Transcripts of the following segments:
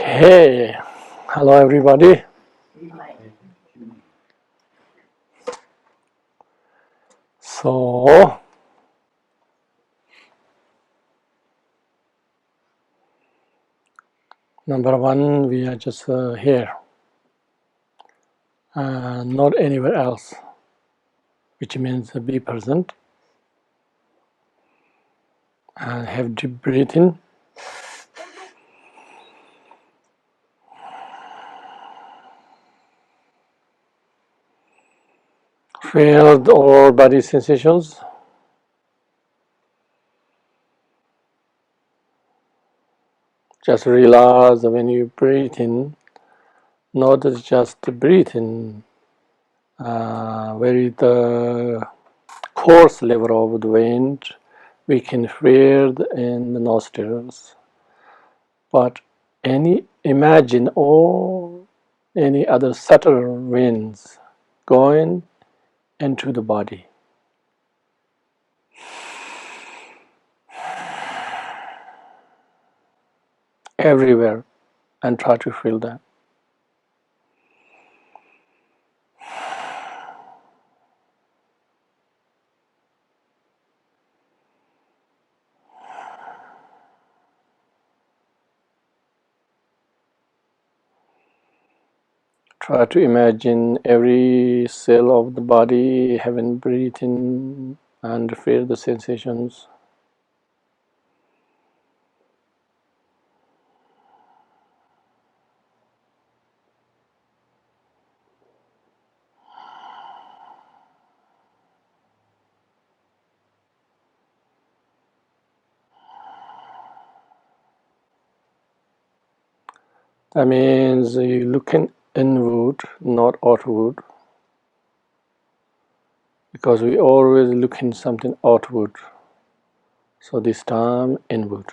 Hey, hello everybody. So, number one, we are just here, not anywhere else, which means be present and have deep breathing. Feel all body sensations. Just realize when you breathe in, not just breathing, where the coarse level of the wind we can feel in the nostrils. But imagine all any other subtle winds going into the body. Everywhere, and try to feel that. Try to imagine every cell of the body having breathed in and feel the sensations. That means you're looking inward, not outward, because we always looking something outward. So this time inward.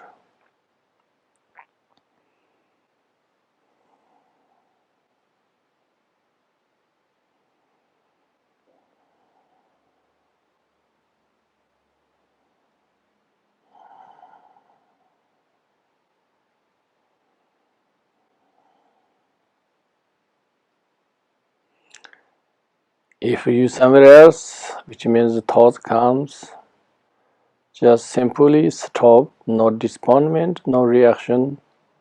If you somewhere else, which means the thought comes, just simply stop, no disappointment, no reaction,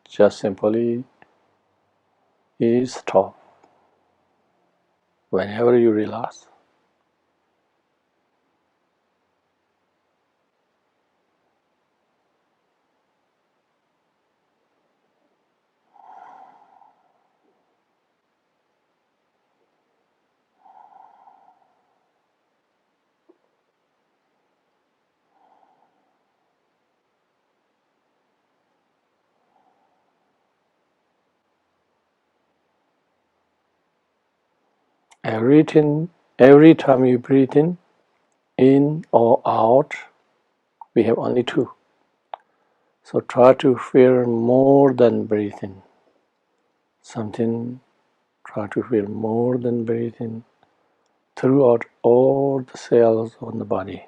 just simply stop whenever you relax. Every time you breathe in or out, we have only two. So try to feel more than breathing. Something, try to feel more than breathing throughout all the cells on the body.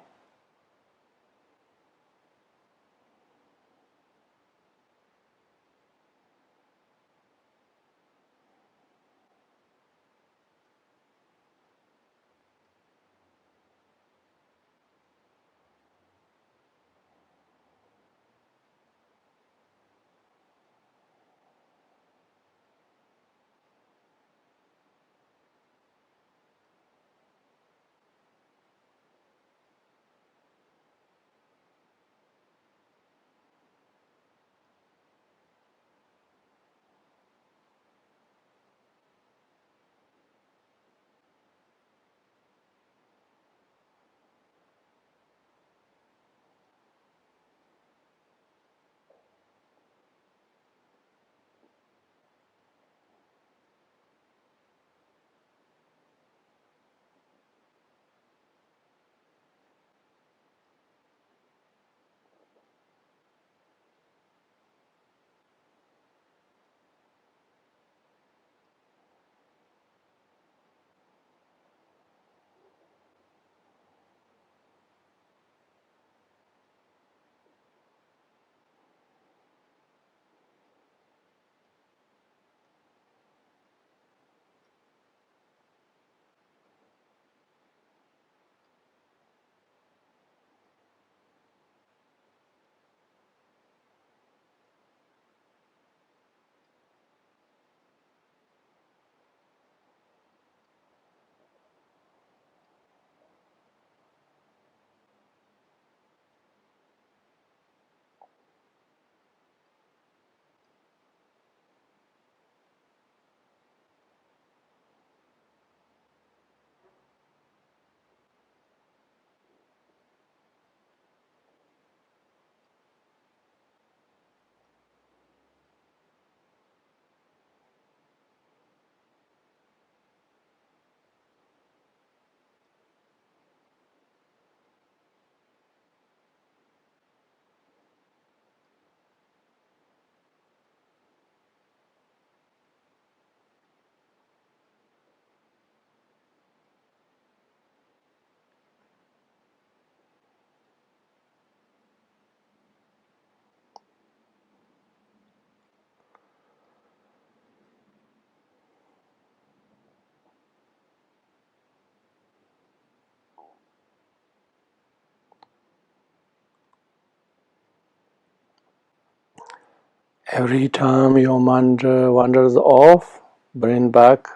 Every time your mind wanders off, bring back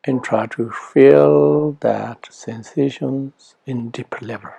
and try to feel that sensations in deep level.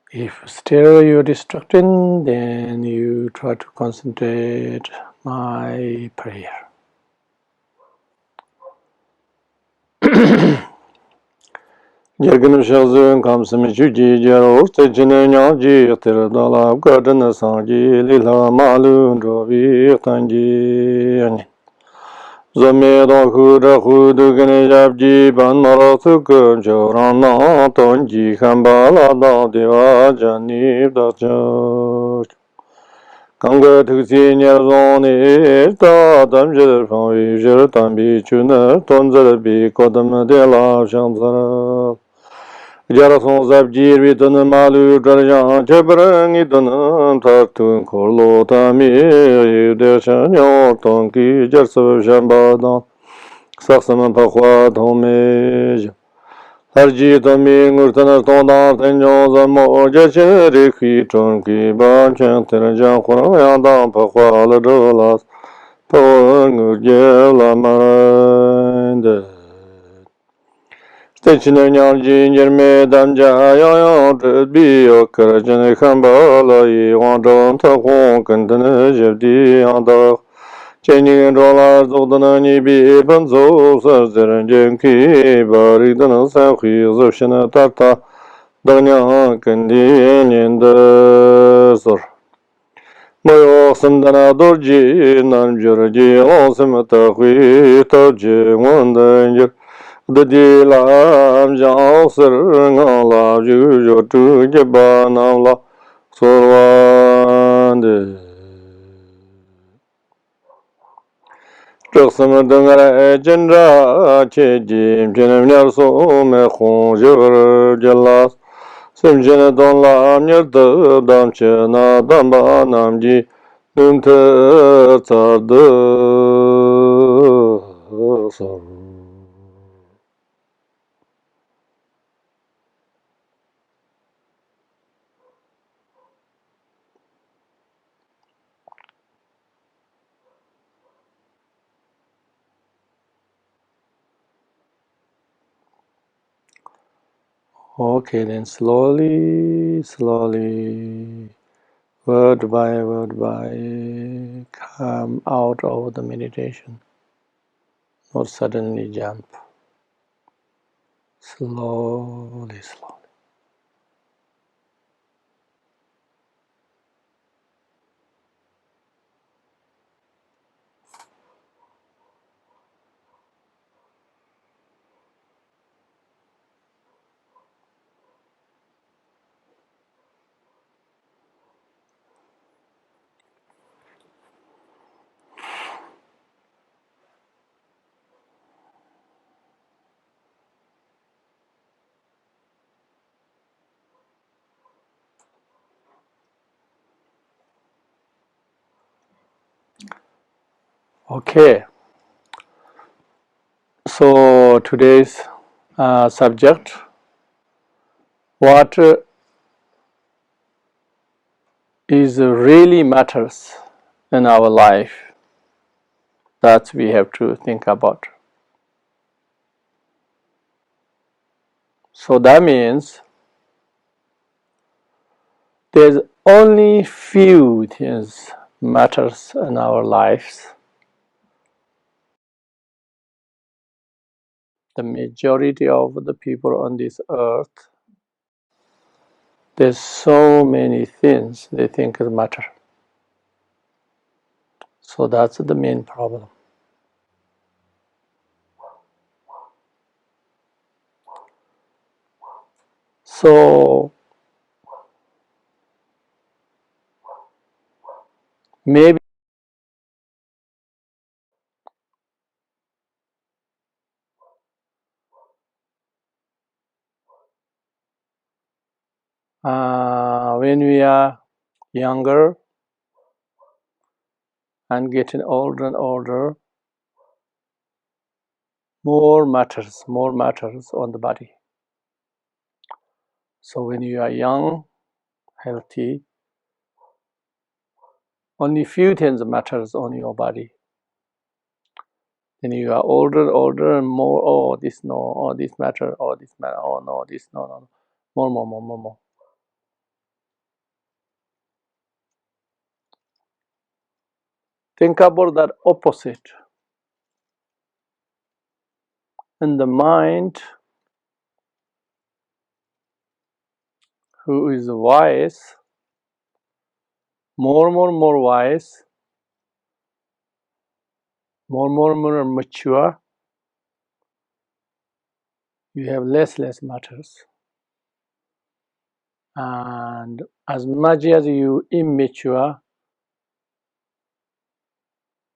If still you're distracting, then you try to concentrate my prayer. Yergin shazun kamsam juji jaro stajina nyaji tiradala gadana sanji lila malun rovi tanji. Zameda huda hudu gane jabji ban maratu kum jorana tonji kambala da deva janib da chach. Kanga tuksi nyarzoni ta damjir pangvi jir tambi chuna tonzir bi kodam de la shanzara. Jarason zabjir vidun malu jarjan jabrangi dunam tartun korlo tami yudeshan yorton ki jarsav shambadan saksaman pakwa dhomej. Harji tomi ngurtanar tondar tenjon zamo jachin rikhi chonki banchan terjan khurayan pakwa ladolas pawan ngurjela marande. Stechina nyanji njerme damja yayan tedbi okara jane khambala yi wandon takhon kandana jabdi yandak. Chening dolar zogdana nibi banzo sarzaran jenki baridana sakhi zoshana tarta danya kandi nyendasar. Moyo sandana dorji nanjurji onsamata khui tawji wandanjir. Dadi lam jang sir ngala ju tu jeba namla sorwande. Chaksama dangara jendra che jim jenam nyar so me khon jir jelas. Sim jena don lam nyar dam che na damba namji num te tsardu sar. Okay, then slowly, word by word, come out of the meditation. Not suddenly jump. Slowly. Okay. So today's subject, what is really matters in our life, that we have to think about. So that means there's only few things matters in our lives. The majority of the people on this earth, there's so many things they think matter. So that's the main problem. So maybe when we are younger and getting older and older, more matters on the body. So when you are young, healthy, only few things matters on your body. Then you are older and more, oh this no, oh this matter, oh this matter, oh no, this no. More. Think about that opposite. And the mind, who is wise, more wise, more mature, you have less matters. And as much as you immature,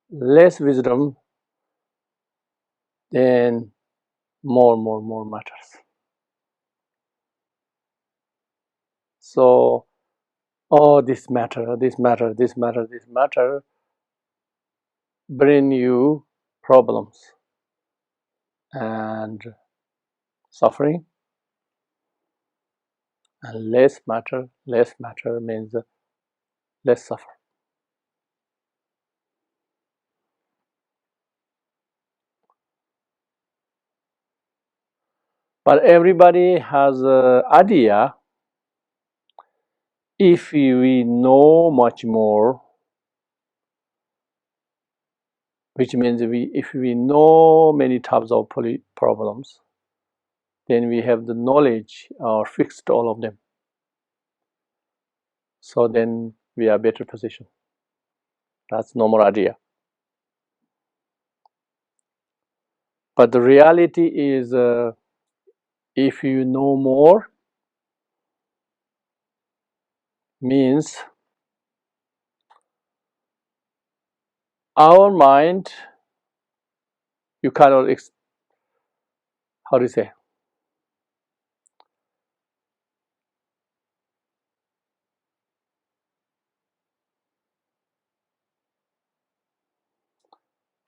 less wisdom, then more matters. So, oh, this matter, bring you problems and suffering. And less matter means less suffer. But everybody has an idea. If we know much more, which means if we know many types of problems, then we have the knowledge or fixed all of them. So then we are better position. That's normal idea. But the reality is, if you know more, means our mind, you cannot how do you say,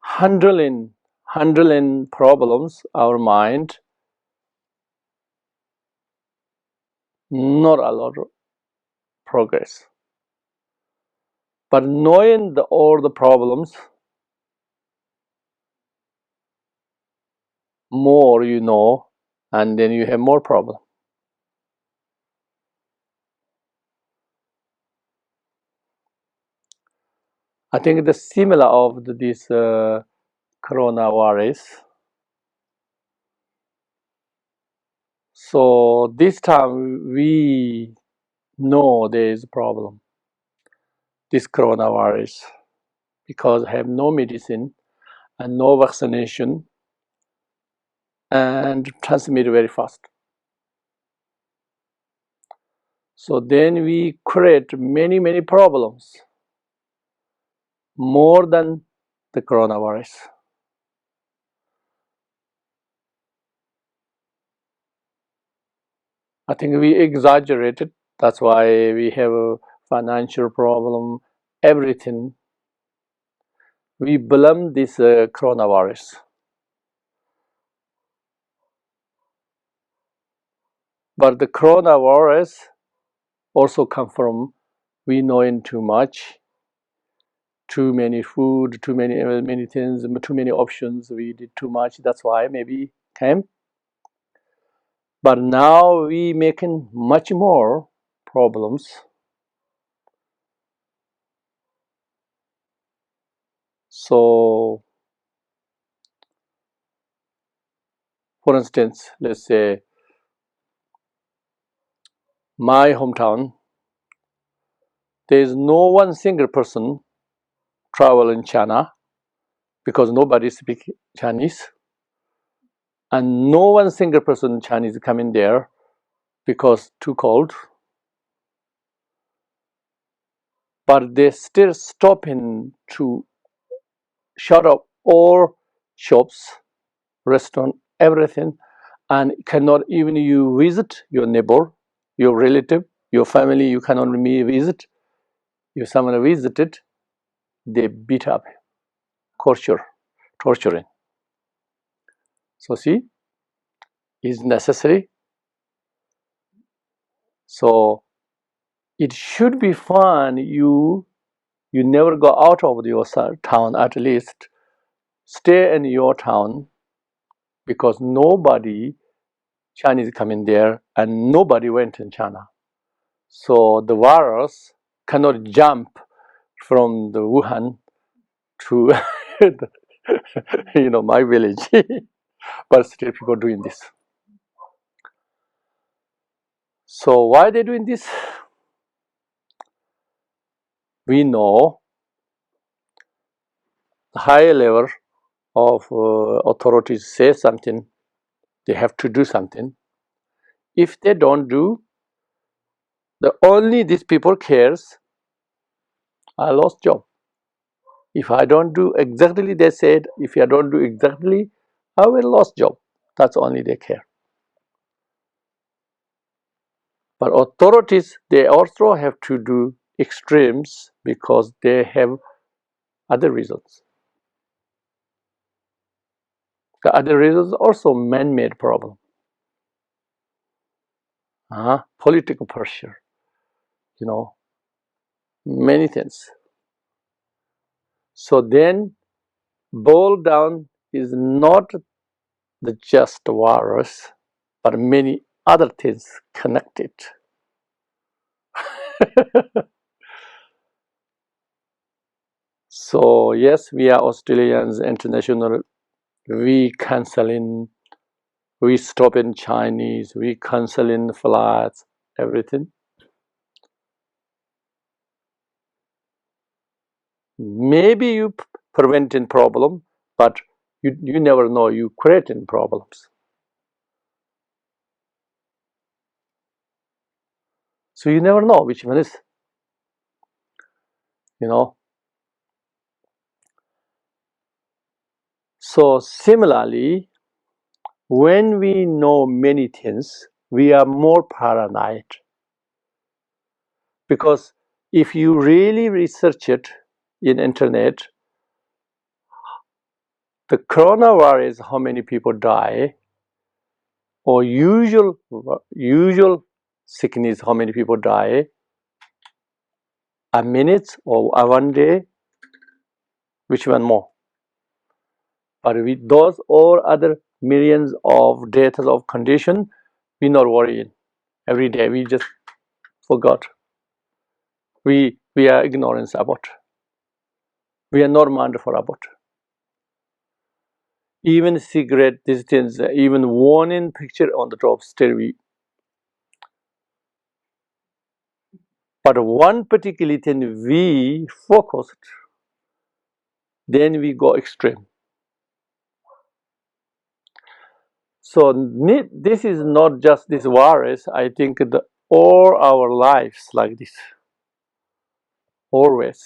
handling problems, our mind, not a lot of progress. But knowing all the problems, more you know, and then you have more problem. I think the similar of this coronavirus. So this time we know there is a problem, this coronavirus, because have no medicine and no vaccination and transmit very fast. So then we create many problems, more than the coronavirus. I think we exaggerated. That's why we have a financial problem, everything. We blame this coronavirus. But the coronavirus also come from we knowing too much, too many food, too many things, too many options. We did too much. That's why maybe came. But now we making much more problems. So, for instance, let's say my hometown, there is no one single person travel in China because nobody speak Chinese, and no one single person Chinese coming there because too cold. But they still stopping to shut up all shops, restaurant, everything, and cannot even you visit your neighbor, your relative, your family. You cannot visit. If someone visited, they beat up, torturing. So see, is necessary. So it should be fun. You never go out of your town. At least stay in your town because nobody Chinese coming there and nobody went in China. So the virus cannot jump from the Wuhan to my village. But still people doing this. So why are they doing this? We know the higher level of authorities say something, they have to do something. If they don't do, the only these people cares, I lost job. If I don't do exactly, they said, if I don't do exactly, I will lost job. That's only they care. But authorities, they also have to do extremes because they have other reasons. The other reasons also man-made problem. Political pressure, many things. So then boil down is not the just virus, but many other things connected. So yes, we are Australians, international. We canceling, we stopping Chinese, we canceling flights, everything. Maybe you preventing problem, but you never know you creating problems. So you never know which one is, So similarly, when we know many things, we are more paranoid. Because if you really research it in internet, the coronavirus, how many people die, or usual sickness, how many people die, a minute or a one day, which one more? But with those or other millions of deaths of condition, we not worrying. Every day we just forgot. We are ignorance about. We are not mindful about. Even cigarette distance, even warning picture on the top, still we. But one particular thing we focused, then we go extreme. So this is not just this virus. I think all our lives like this. Always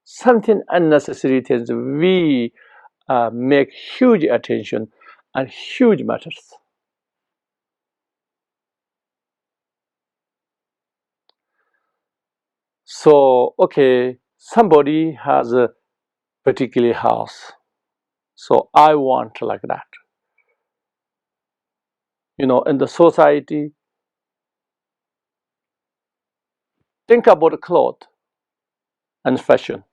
something unnecessary things we make huge attention and huge matters. So okay, somebody has a particular house, so I want like that. In the society, think about cloth and fashion,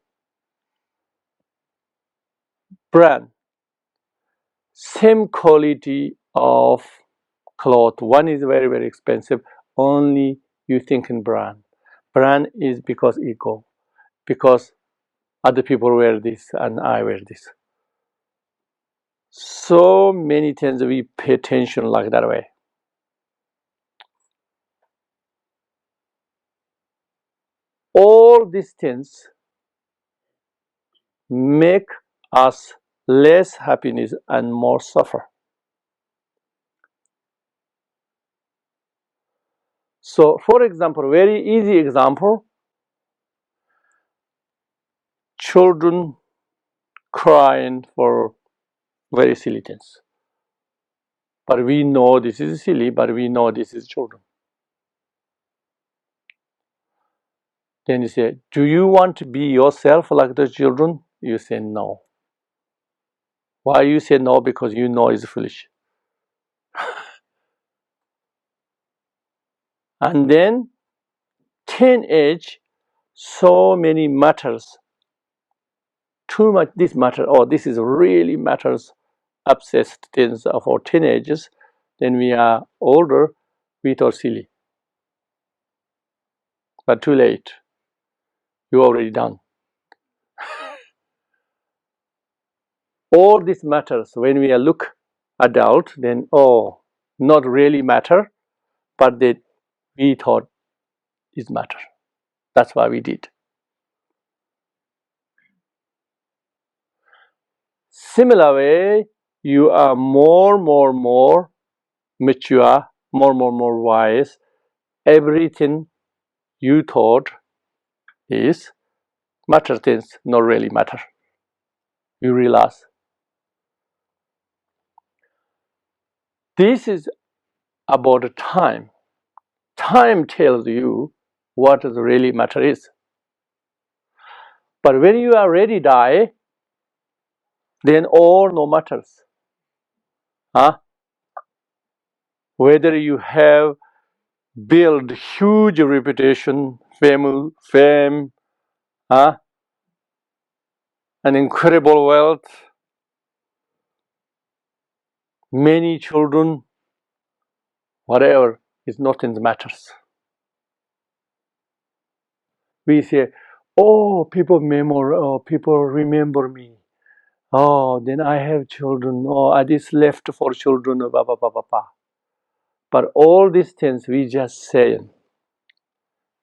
brand, same quality of cloth. One is very, very expensive. Only you think in brand. Brand is because ego, because other people wear this and I wear this. So many things we pay attention like that way. All these things make us less happiness and more suffer. So, for example, very easy example, children crying for very silly things. But we know this is silly, but we know this is children. Then you say, do you want to be yourself like the children? You say no. Why you say no? Because you know it's foolish. And then teenage, so many matters. Too much this matter, oh, this is really matters, obsessed things of our teenagers. Then we are older, we thought silly. But too late. You're already done. All this matters when we are look adult, then oh, not really matter, but that we thought is matter. That's why we did. Similar way, you are more mature, more wise. Everything you thought is matter things not really matter. You realize this is about the time. Time tells you what the really matter is. But when you are ready die, then all no matters. Huh? Whether you have built huge reputation, fame, huh? An incredible wealth, many children, whatever, is nothing matters. We say, oh, people remember me. Oh, then I have children. Oh, I just left for children. Blah, blah, blah, blah, blah. But all these things we just say,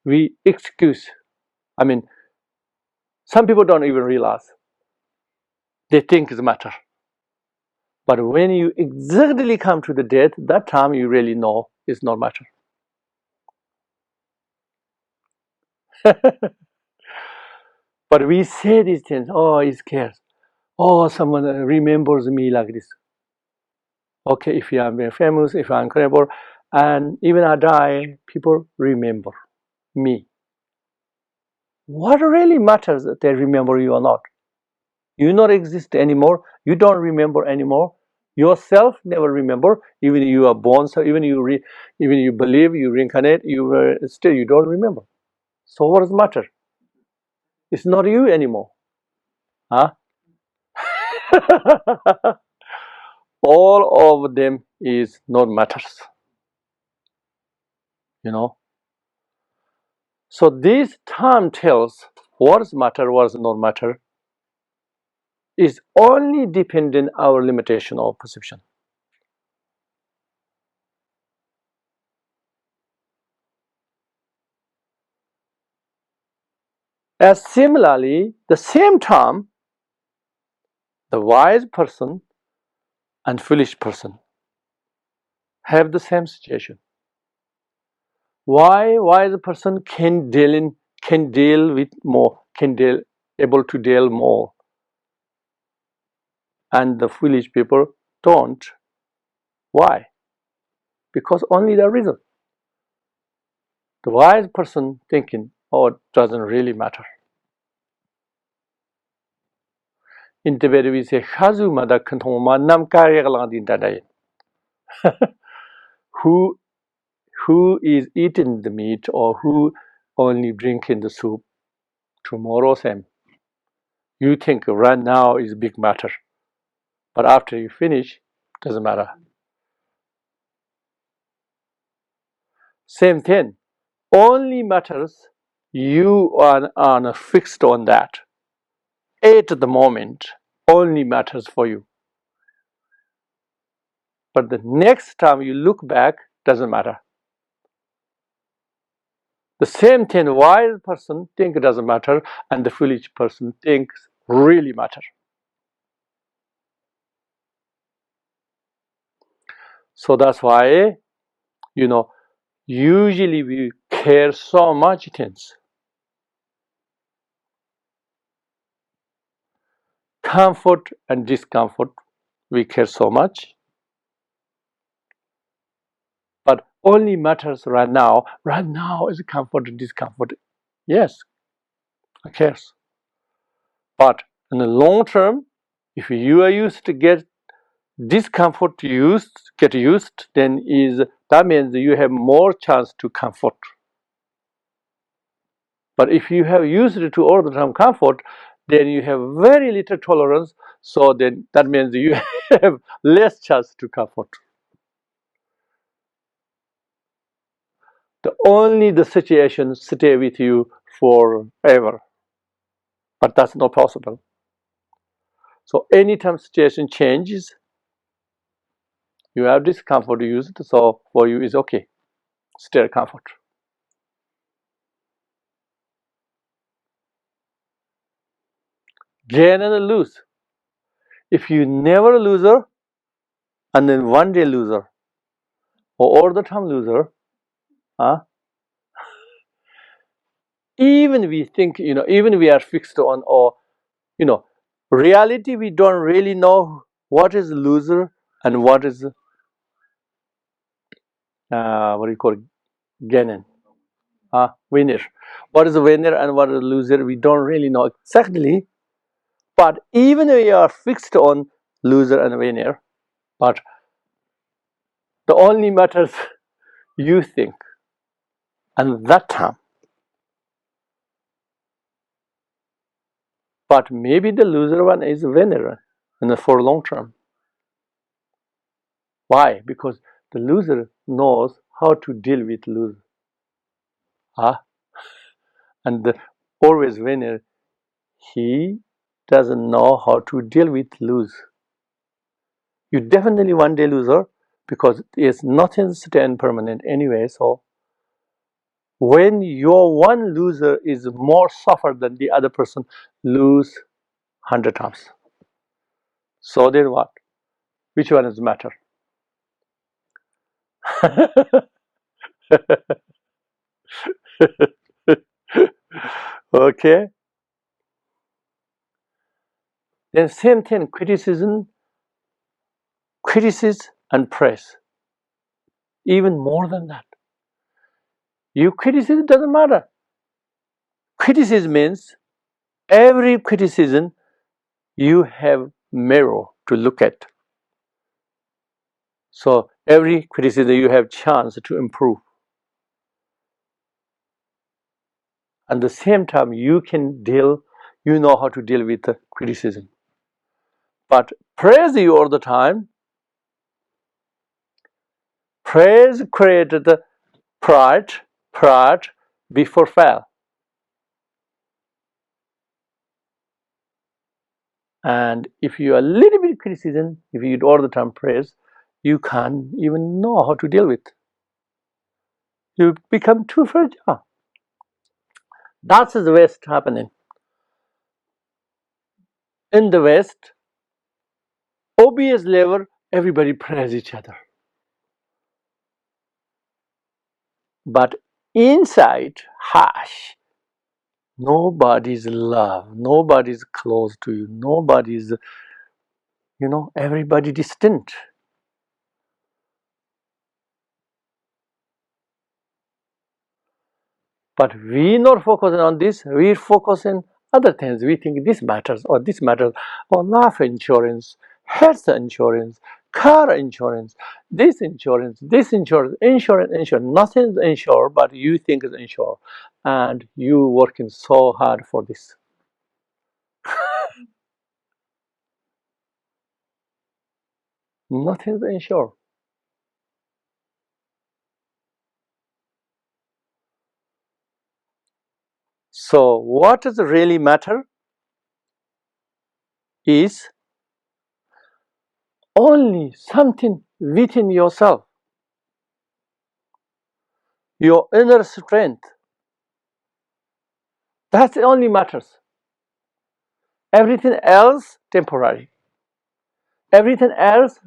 we excuse. I mean, some people don't even realize. They think it's a matter. But when you exactly come to the death, that time you really know it's not matter. But we say these things, oh, he cares. Oh, someone remembers me like this. Okay, if I'm very famous, if I'm incredible, and even I die, people remember me. What really matters that they remember you or not? You not exist anymore. You don't remember anymore. Yourself never remember. Even you are born, so even you believe you reincarnate, still you don't remember. So what does matter? It's not you anymore, huh? All of them is not matters, you know. So this term tells what's matter, what's not matter, is only dependent our limitation of perception. As similarly, the same term, the wise person and foolish person have the same situation. Why wise person can deal with more, able to deal more, and the foolish people don't? Why? Because only the reason. The wise person thinking, oh, it doesn't really matter. In Tibet we say, Khazumada Kantoma Nam Karyalandin. Who is eating the meat or who only drinking the soup? Tomorrow same. You think right now is big matter, but after you finish, doesn't matter. Same thing. Only matters you are fixed on that. At the moment, only matters for you. But the next time you look back, doesn't matter. The same thing, wise person think it doesn't matter, and the foolish person thinks really matter. So that's why, you know, Usually we care so much things. Comfort and discomfort, we care so much. But only matters right now. Right now is comfort and discomfort. Yes, it cares. But in the long term, if you are used to get discomfort get used, then that means you have more chance to comfort. But if you have used it to all the time comfort, then you have very little tolerance. So then that means you have less chance to comfort. The situation stay with you forever, but that's not possible. So anytime situation changes, you have discomfort used. So for you is okay, stay comfort. Gain and lose. If you never a loser and then one day loser or all the time loser, even we think, even we are fixed on, or reality, we don't really know what is loser and what is what do you call it, gain, winner. What is a winner and what is a loser? We don't really know exactly. But even we are fixed on loser and winner, but the only matters you think, and that time. But maybe the loser one is a winner for long term. Why? Because the loser knows how to deal with loser. And the always winner, he doesn't know how to deal with lose. You definitely one day loser, because it's nothing stand permanent anyway. So when your one loser is more suffer than the other person lose 100 times. So then what? Which one is matter? Okay. Then same thing, criticism and praise. Even more than that. You criticism doesn't matter. Criticism means every criticism you have mirror to look at. So every criticism you have chance to improve. At the same time, you know how to deal with the criticism. But praise you all the time. Praise created the pride before fall. And if you are a little bit criticism, if you do all the time praise, you can't even know how to deal with. You become too fragile. That's the West happening. In the West, obvious level, everybody praise each other. But inside, hush, nobody's love, nobody's close to you, nobody's, everybody distant. But we not focusing on this, we focus on other things. We think this matters, or life insurance, health insurance, car insurance, this insurance, insurance. Nothing's insured, but you think is insured. And you working so hard for this. Nothing's insured. So what does really matter is only something within yourself, your inner strength. That only matters. Everything else temporary. Everything else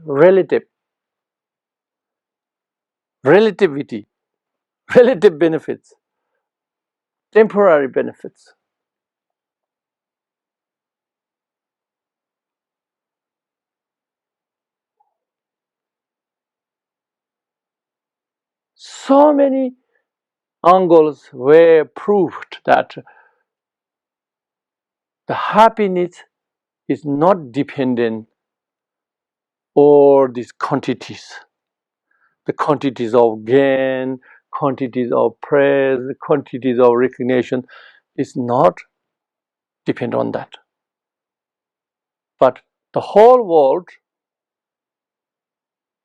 relativity. relative benefits, temporary benefits. So many angles were proved that the happiness is not dependent on these quantities, the quantities of gain, quantities of praise, quantities of recognition. Is not depend on that. But the whole world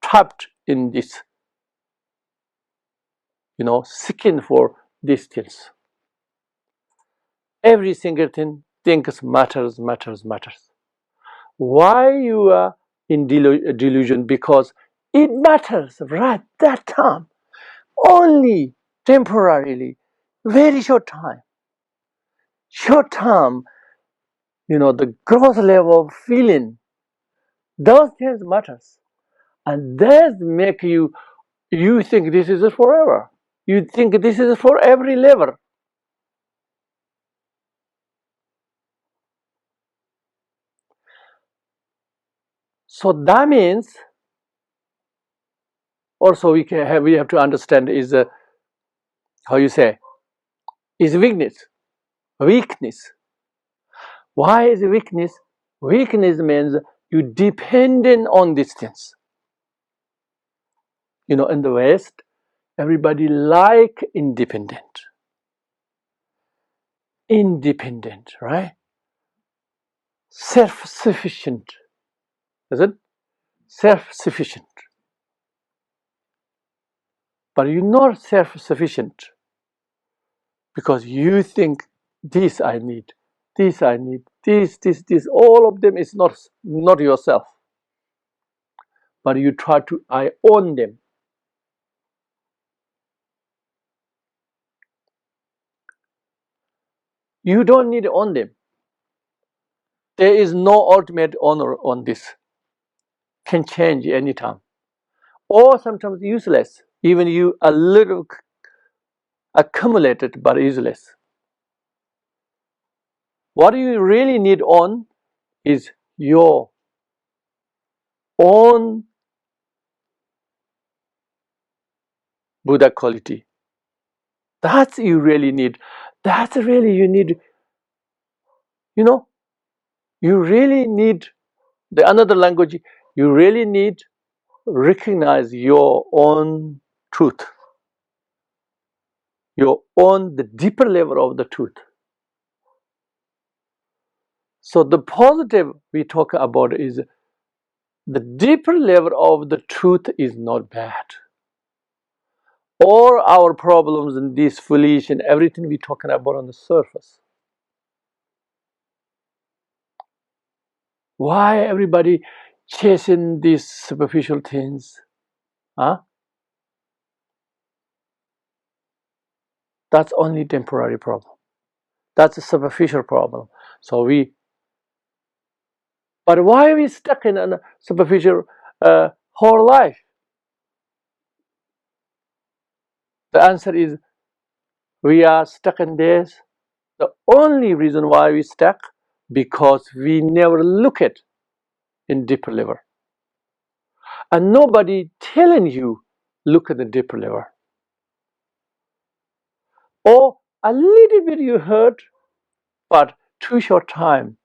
trapped in this, seeking for these things. Every single thing thinks matters. Why you are in delusion? Because it matters right that time, only temporarily, very short time. Short time, the gross level of feeling, those things matters. And that make you think this is forever. You think this is for every level. So that means also we have to understand is how you say is weakness. Weakness. Why is weakness? Weakness means you dependent on these things. In the West, everybody like independent. Independent, right? Self-sufficient. Is it? Self-sufficient. But you're not self-sufficient because you think this I need, this I need, this, all of them is not yourself. But you try to I own them. You don't need to own them. There is no ultimate honor on this. Can change anytime. Or sometimes useless. Even you a little accumulated but useless. What you really need on is your own Buddha quality. That's you really need. That's really you need. You really need the another language. You really need recognize your own truth. Your own the deeper level of the truth. So the positive we talk about is the deeper level of the truth is not bad. All our problems and this foolish and everything we talking about on the surface. Why everybody chasing these superficial things? Huh? That's only temporary problem. That's a superficial problem. So but why are we stuck in a superficial whole life? The answer is we are stuck in this. The only reason why we stuck because we never look at in deeper level. And nobody telling you look at the deeper level. Or a little bit you heard, but too short time.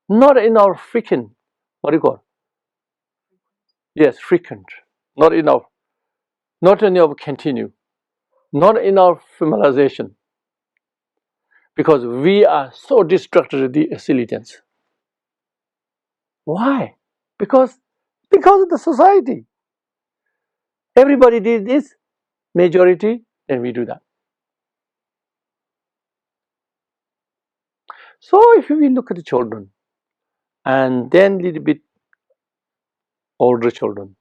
Not enough frequent. What do you call? Yes, frequent. Not enough. Not enough continue. Not enough familiarization. Because we are so distracted with the silly things. Why? Because of the society. Everybody did this, majority, then we do that. So if we look at the children, and then little bit older children,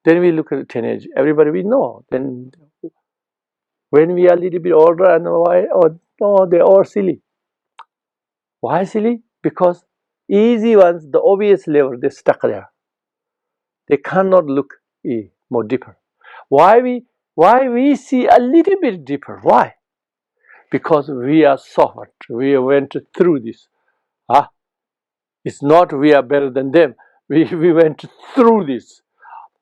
then we look at the teenage. Everybody we know. Then when we are a little bit older, and why? Oh no, they are silly. Why silly? Because easy ones, the obvious level, they're stuck there. They cannot look more deeper. Why Why we see a little bit deeper? Why? Because we are suffered. We went through this. Ah, it's not we are better than them. We went through this.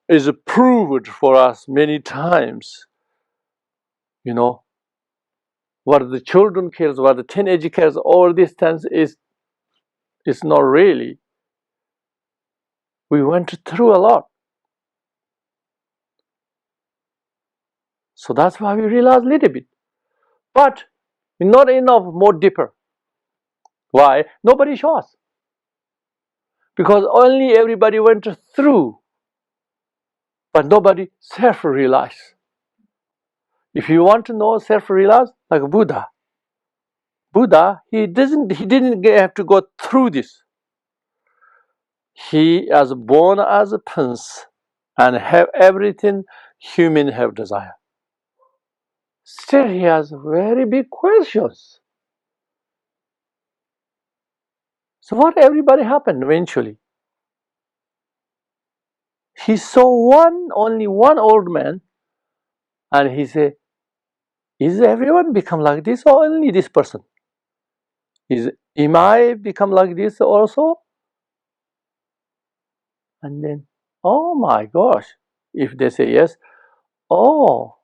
It's proved for us many times. You know, what the children cares, what the teenage cares, all these things is not really. We went through a lot. So that's why we realize a little bit. But not enough more deeper. Why? Nobody shows. Because only everybody went through, but nobody self-realized. If you want to know self-realized, like Buddha, he didn't have to go through this. He was born as a prince and have everything human have desire. Still, he has very big questions. So what everybody happened eventually? He saw only one old man, and he said, "Is everyone become like this, or only this person? Am I become like this also?" And then, oh my gosh, if they say yes, oh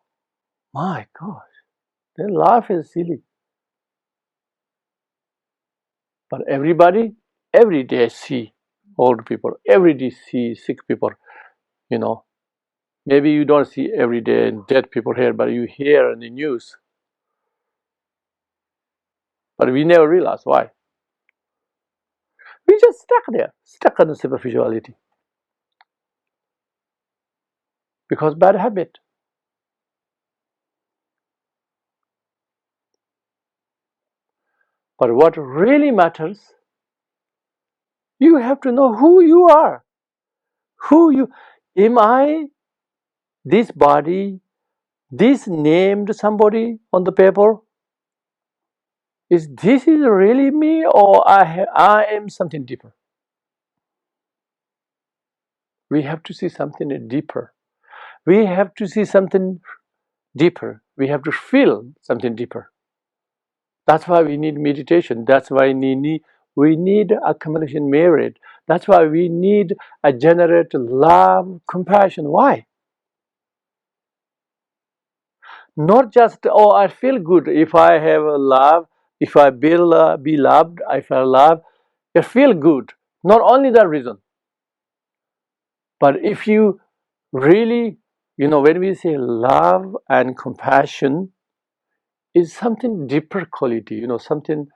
my gosh, then life is silly. But everybody, every day see old people, every day see sick people, you know. Maybe you don't see every day dead people here, but you hear in the news. But we never realize why. We just stuck there, stuck on the superficiality. Because bad habit. But what really matters, you have to know who you are. Am I this body, this named somebody on the paper? Is this really me, or I am something deeper? We have to see something deeper. We have to see something deeper. We have to feel something deeper. That's why we need meditation. That's why we need accumulation merit. That's why we need a generate love, compassion. Why? Not just, oh, I feel good if I have a love, if I be loved, if I love, I feel good. Not only that reason. But if you really, when we say love and compassion, is something deeper quality, something,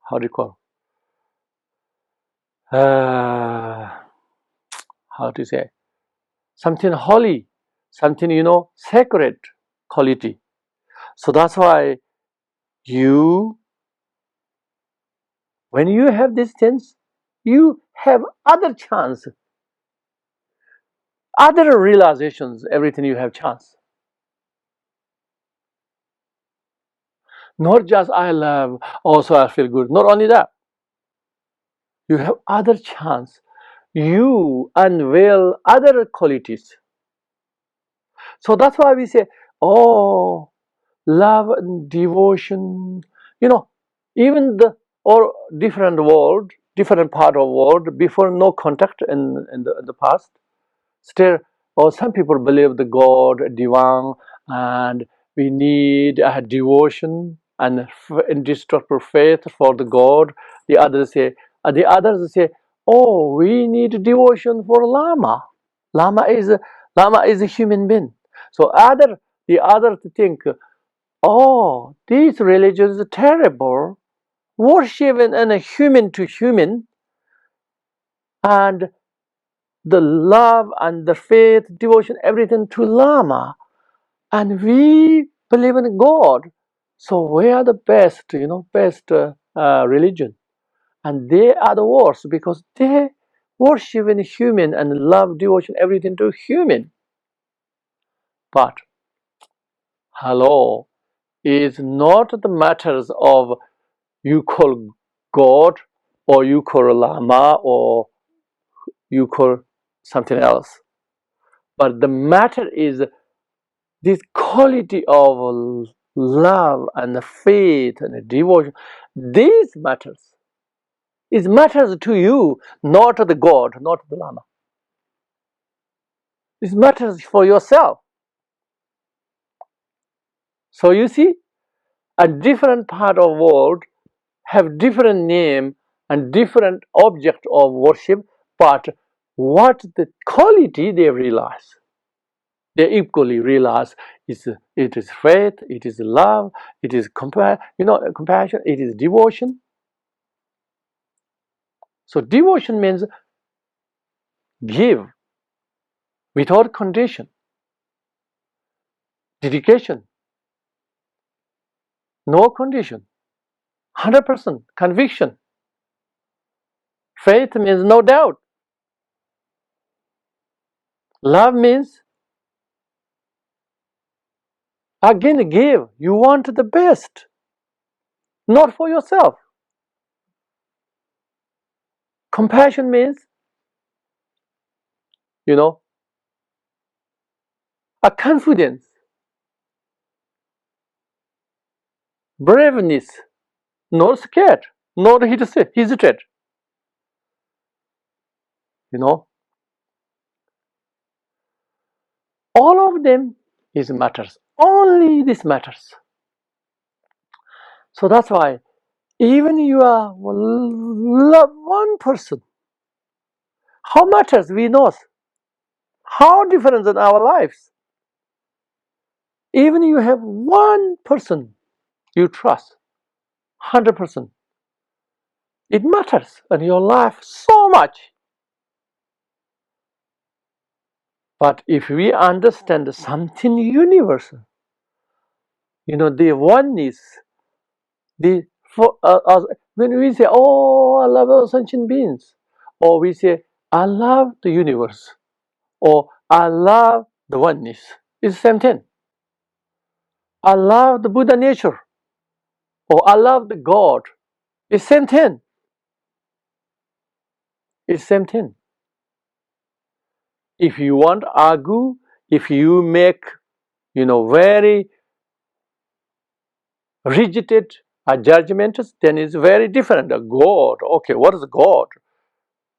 how do you call, how to say, something holy, something, sacred quality. So that's why when you have these things, you have other chance, other realizations, everything you have chance. Not just I love, also I feel good. Not only that, you have other chance. You unveil other qualities. So that's why we say, oh, love and devotion, even the or different world, different part of world, before no contact in the past, still, or some people believe the God, divine, and we need a devotion and indestructible faith for the God. The others say, oh, we need devotion for Lama. Lama is a human being. So the others think, oh, this religion is terrible, worshiping a human to human, and the love and the faith, devotion, everything to Lama, and we believe in God. So we are the best, best religion, and they are the worst because they worship in human and love, devotion, everything to human. But hello, is not the matters of you call God or you call Lama or you call something else. But the matter is this quality of love and faith and devotion. This matters. It matters to you, not to the God, not to the Lama. It matters for yourself. So you see, a different part of the world have different name and different object of worship, but what the quality they realize, they equally realize it is faith, it is love, it is compassion, it is devotion. So devotion means give without condition, dedication, no condition, 100% conviction. Faith means no doubt. Love means again give. You want the best, not for yourself. Compassion means, a confidence, braveness, not scared, not hesitate. All of them is matters. Only this matters. So that's why even you are love one person, how matters we know, how different in our lives. Even you have one person you trust, 100%, it matters in your life so much. But if we understand something universal, the oneness, when we say, "Oh, I love all sentient beings," or we say, "I love the universe," or "I love the oneness," it's the same thing. "I love the Buddha nature," or "I love the God," it's the same thing. It's the same thing. If you want to argue, if you make, very rigid judgments, then it's very different. A God, okay, what is God?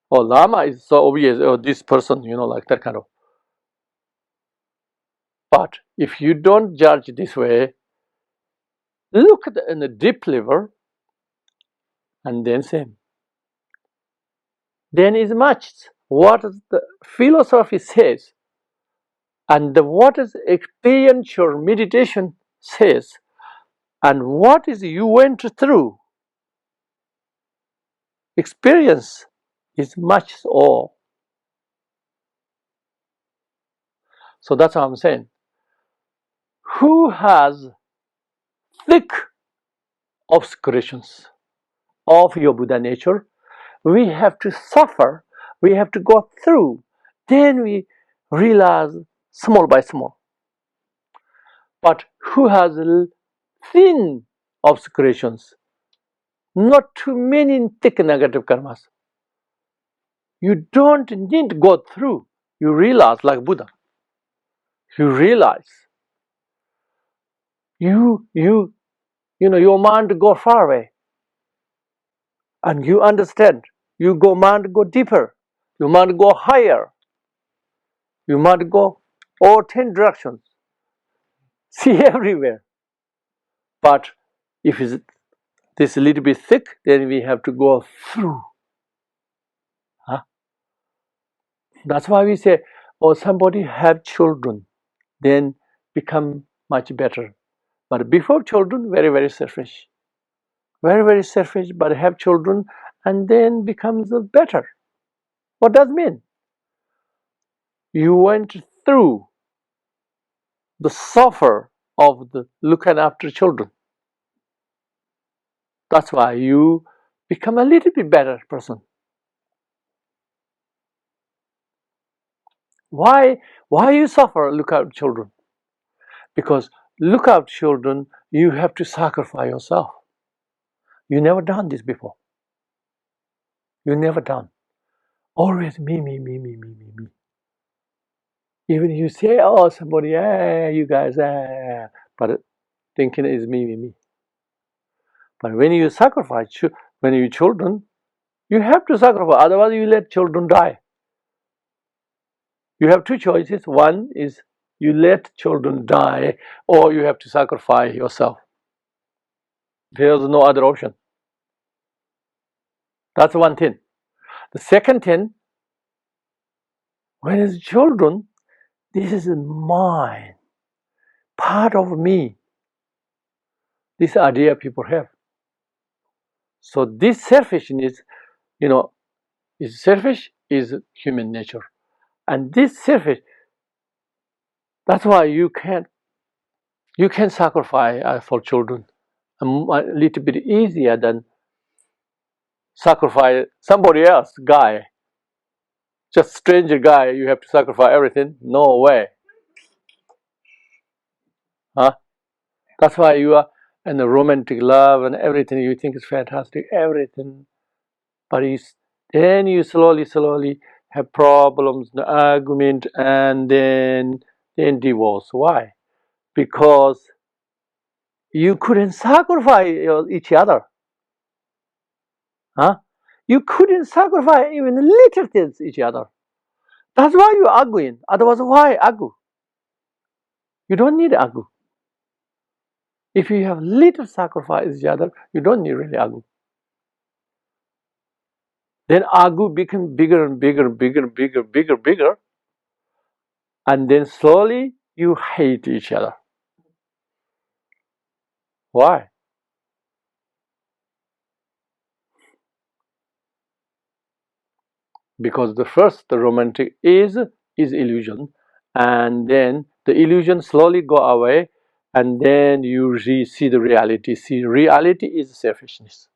Or Lama is so obvious, or this person, like that kind of. But if you don't judge this way, look at in the deep level and then say, then is much what the philosophy says and what is experiential meditation says and what is you went through experience is much all. So that's what I'm saying. Who has thick obscurations of your Buddha nature, we have to suffer, we have to go through, then we realize small by small. But who has thin obscurations, not too many thick negative karmas, you don't need to go through, you realize like Buddha, you realize your mind go far away and you understand, you go mind go deeper, you mind go higher, you might go all 10 directions, see everywhere. But if it's this little bit thick, then we have to go through. Huh? That's why we say, oh, somebody have children, then become much better. But before children, very, very selfish. Very, very selfish, but have children and then becomes better. What does it mean? You went through the suffer of the looking after children. That's why you become a little bit better person. Why you suffer look out children? Because look out children, you have to sacrifice yourself. You never done this before. You never done. Always me. Even you say, oh, somebody, you guys, but thinking is me. But when you sacrifice, when you children, you have to sacrifice. Otherwise, you let children die. You have two choices. One is you let children die, or you have to sacrifice yourself. There's no other option. That's one thing. The second thing, when it's children, this is mine, part of me. This idea people have. So this selfishness, is selfish is human nature, and this selfish. That's why you can sacrifice for children a little bit easier than sacrifice somebody else guy, just stranger guy. You have to sacrifice everything. No way, huh? That's why you are in the romantic love and everything. You think is fantastic, everything, but then you slowly have problems, the argument, and then divorce. Why? Because you couldn't sacrifice each other, huh? You couldn't sacrifice even little things each other. That's why you're arguing. Otherwise, why argue? You don't need argue. If you have little sacrifice each other, you don't need really argue. Then argue become bigger and bigger, and then slowly you hate each other. Why? Because the romantic is illusion, and then the illusion slowly go away, and then you see the reality. See, reality is selfishness.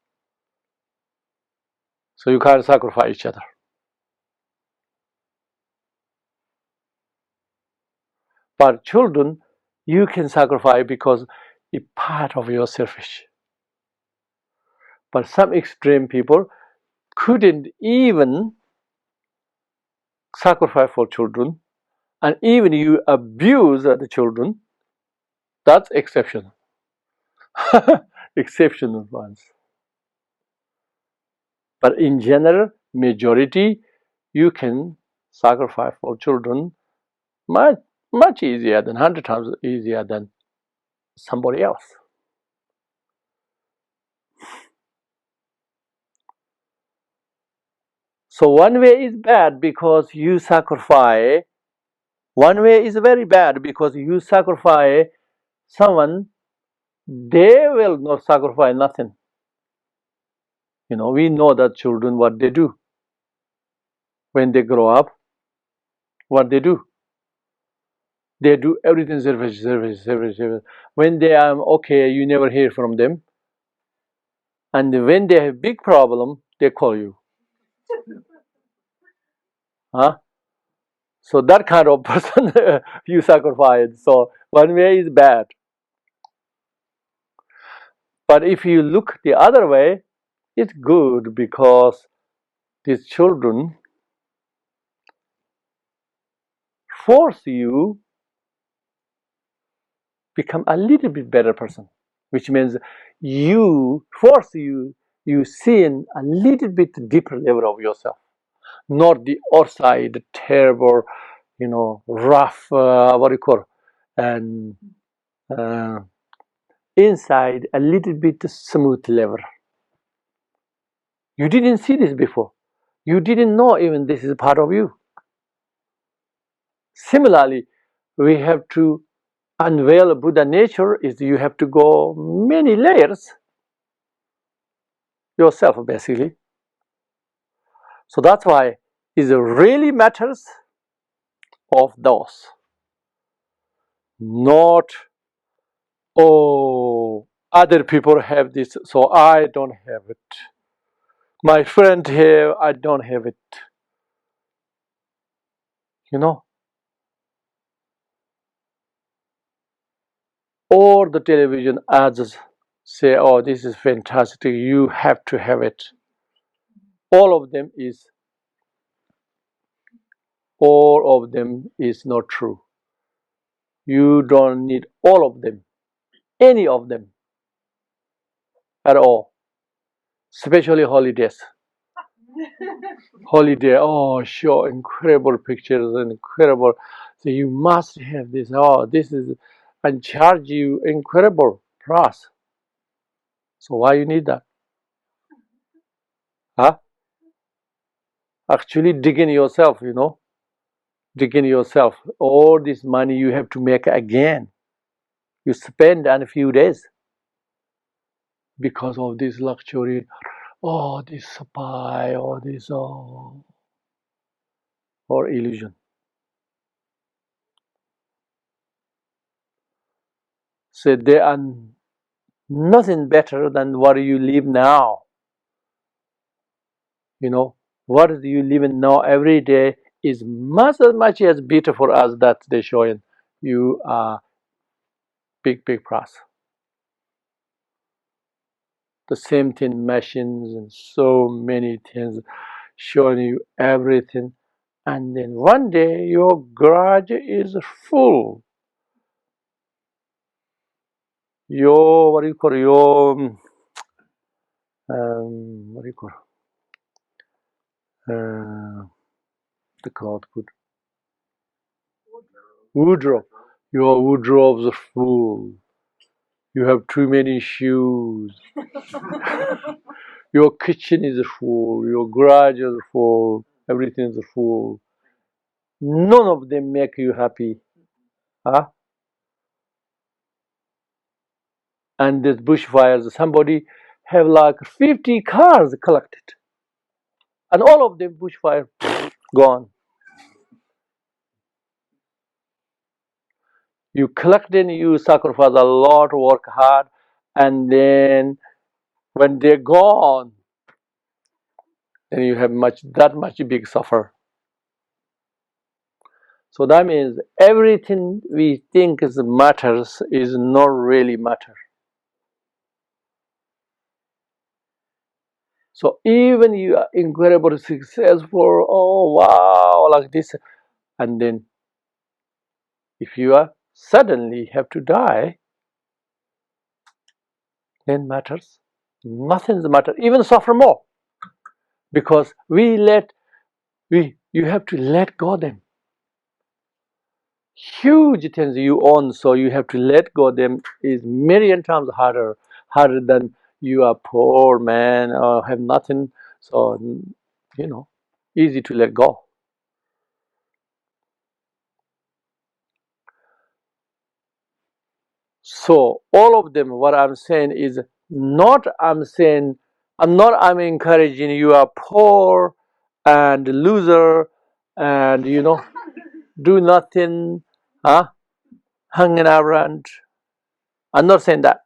So you can't sacrifice each other. But children, you can sacrifice because it's part of your selfish. But some extreme people couldn't even sacrifice for children, and even you abuse the children. That's exceptional. Exceptional ones. But in general, majority, you can sacrifice for children much easier than 100 times easier than somebody else. So one way is bad because you sacrifice. One way is very bad because you sacrifice someone, they will not sacrifice nothing. We know that children, what they do when they grow up, what they do. They do everything service. When they are okay, you never hear from them. And when they have big problem, they call you. Huh? So that kind of person you sacrifice. So one way is bad. But if you look the other way, it's good because these children force you become a little bit better person, which means you see in a little bit deeper level of yourself, not the outside terrible, rough, what do you call, and inside a little bit smooth level. You didn't see this before. You didn't know even this is part of you. Similarly, we have to unveil Buddha nature is you have to go many layers yourself, basically. So that's why it really matters of those, not, oh, other people have this, so I don't have it. My friend have, I don't have it. Or the television ads say, oh, this is fantastic, you have to have it. All of them is all of them is not true. You don't need all of them, any of them at all, especially holidays. Holiday, oh, sure, incredible pictures, incredible. So you must have this. Oh, this is, and charge you incredible price. So why you need that? Huh? Actually, dig in yourself. Dig in yourself. All this money you have to make again. You spend in a few days because of this luxury. Oh, this spy, or this, or illusion. So they are nothing better than what you live now. What you live in now every day is as much as better for us that they showing you a big price. The same thing, machines and so many things showing you everything, and then one day your garage is full. Your what do you call your what do you call the cloud good wardrobe. Your wardrobes are full. You have too many shoes. Your kitchen is full. Your garage is full. Everything is full. None of them make you happy, huh? And this bushfires, somebody have like 50 cars collected, and all of them bushfire gone. You collect them, you sacrifice a lot, work hard, and then when they're gone, then you have that much big suffer. So that means everything we think is matters is not really matter. So even you are incredibly successful, oh wow, like this, and then if you are suddenly have to die, then matters. Nothing's matter. Even suffer more. Because you have to let go them. Huge things you own, so you have to let go them is million times harder than you are poor man or have nothing. So easy to let go. So all of them, what I'm saying is not I'm encouraging you are poor and loser and do nothing, huh? Hanging around. I'm not saying that.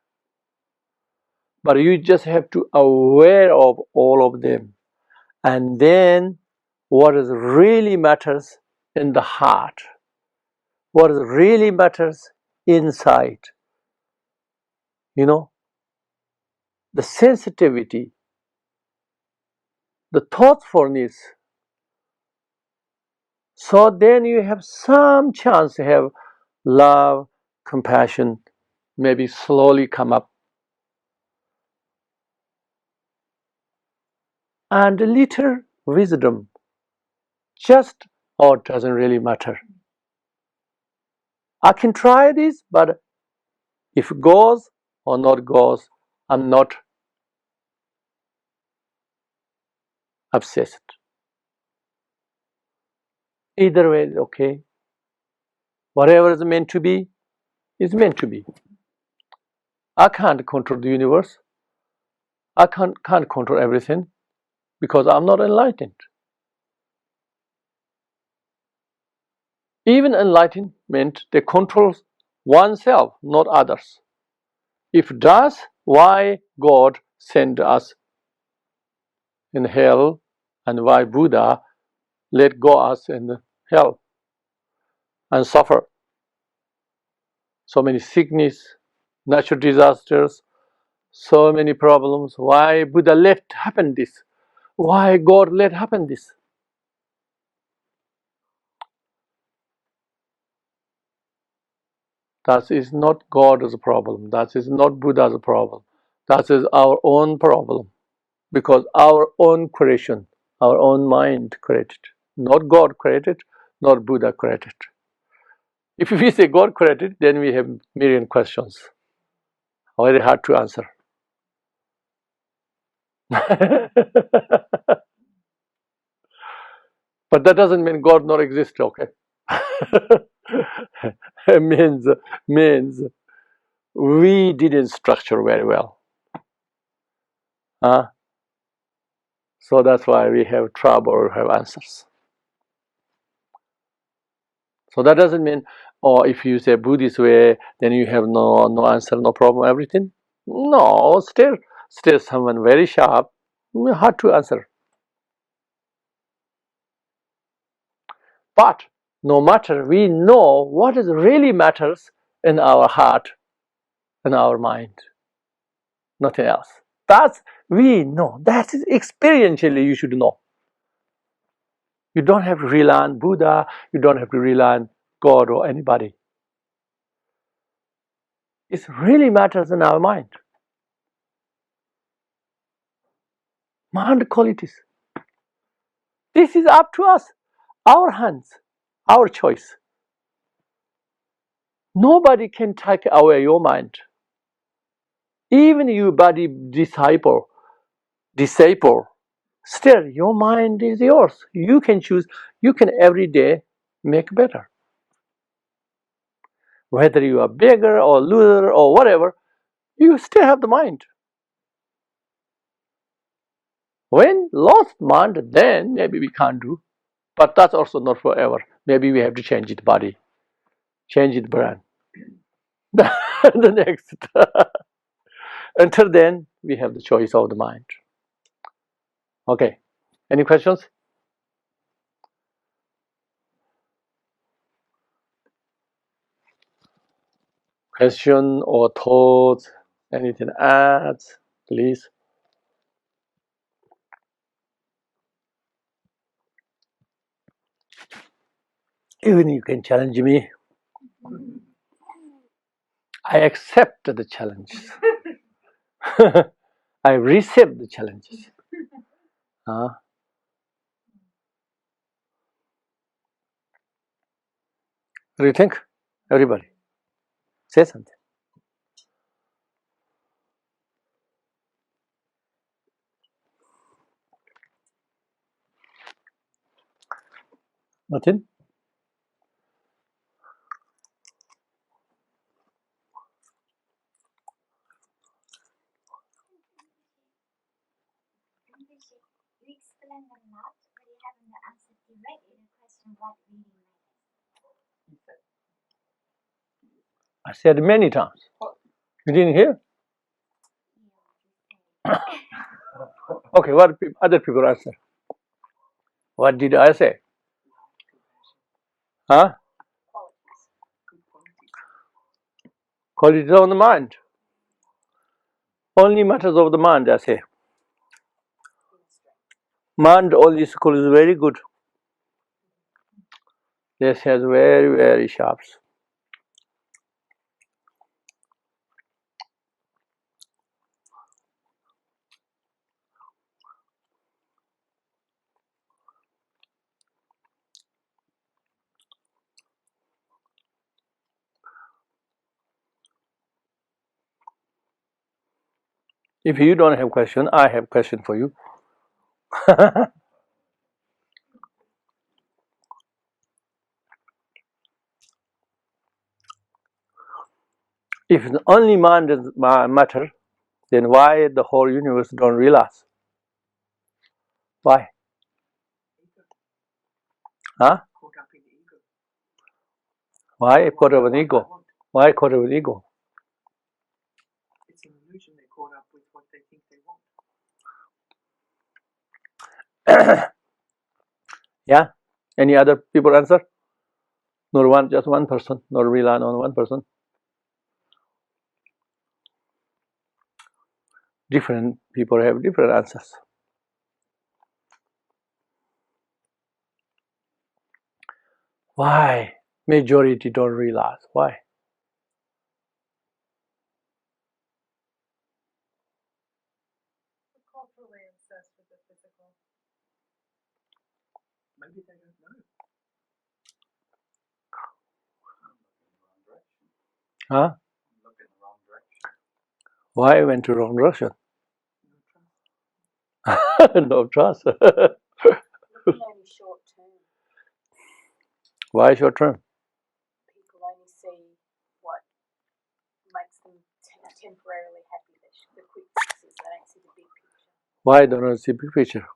But you just have to aware of all of them. And then what is really matters in the heart. What is really matters inside. The sensitivity, the thoughtfulness. So then you have some chance to have love, compassion, maybe slowly come up. And a little wisdom. Just, oh, it doesn't really matter. I can try this, but if it goes or not goes, I'm not obsessed. Either way is okay. Whatever is meant to be is meant to be. I can't control the universe. I can't control everything because I'm not enlightened. Even enlightenment, they control oneself, not others. If does, why God send us in hell and why Buddha let go us in hell and suffer? So many sickness, natural disasters, so many problems. Why Buddha let happen this? Why God let happen this? That is not God's problem. That is not Buddha's problem. That is our own problem. Because our own creation, our own mind created. Not God created, not Buddha created. If we say God created, then we have million questions. Very hard to answer. But that doesn't mean God not exist, okay? It means we didn't structure very well. So that's why we have trouble, have answers. So that doesn't mean, or if you say Buddhist way, then you have no answer, no problem, everything. No, still someone very sharp, hard to answer. But no matter, we know what is really matters in our heart, in our mind, nothing else. That's we know. That is experientially you should know. You don't have to rely on Buddha. You don't have to rely on God or anybody. It really matters in our mind. Mind qualities. This is up to us, our hands, our choice. Nobody can take away your mind. Even you body disciple, still your mind is yours. You can choose, you can every day make better. Whether you are bigger or loser or whatever, you still have the mind. When lost mind, then maybe we can't do. But that's also not forever. Maybe we have to change it body, change it brand. The next. Until then, we have the choice of the mind. Okay. Any questions? Question or thoughts? Anything else, please? Even you can challenge me. I accept the challenges. I receive the challenges. What do you think? Everybody, say something. Nothing? You explained a lot, but you haven't answered directly the question what really matters. I said many times. You didn't hear? Okay, what other people answer? What did I say? Huh? Qualities of the mind. Only matters of the mind, I say. Mind only school is very good. This has very, very sharp. If you don't have question, I have question for you. If only mind is matter, then why the whole universe don't realize? Why? Huh? Why caught up in ego? Why caught up in ego? It's an illusion. They're caught up with what they think they want. Yeah. Any other people answer? Not one, just one person. Not rely on one person. Different people have different answers. Why majority don't realize? Why? Huh? Look in the wrong direction. Why I went to wrong direction? No trust. Looking only short term. Why short term? People only see what makes them temporarily happy, the quick fixes. They don't see the big picture. Why don't I see big picture?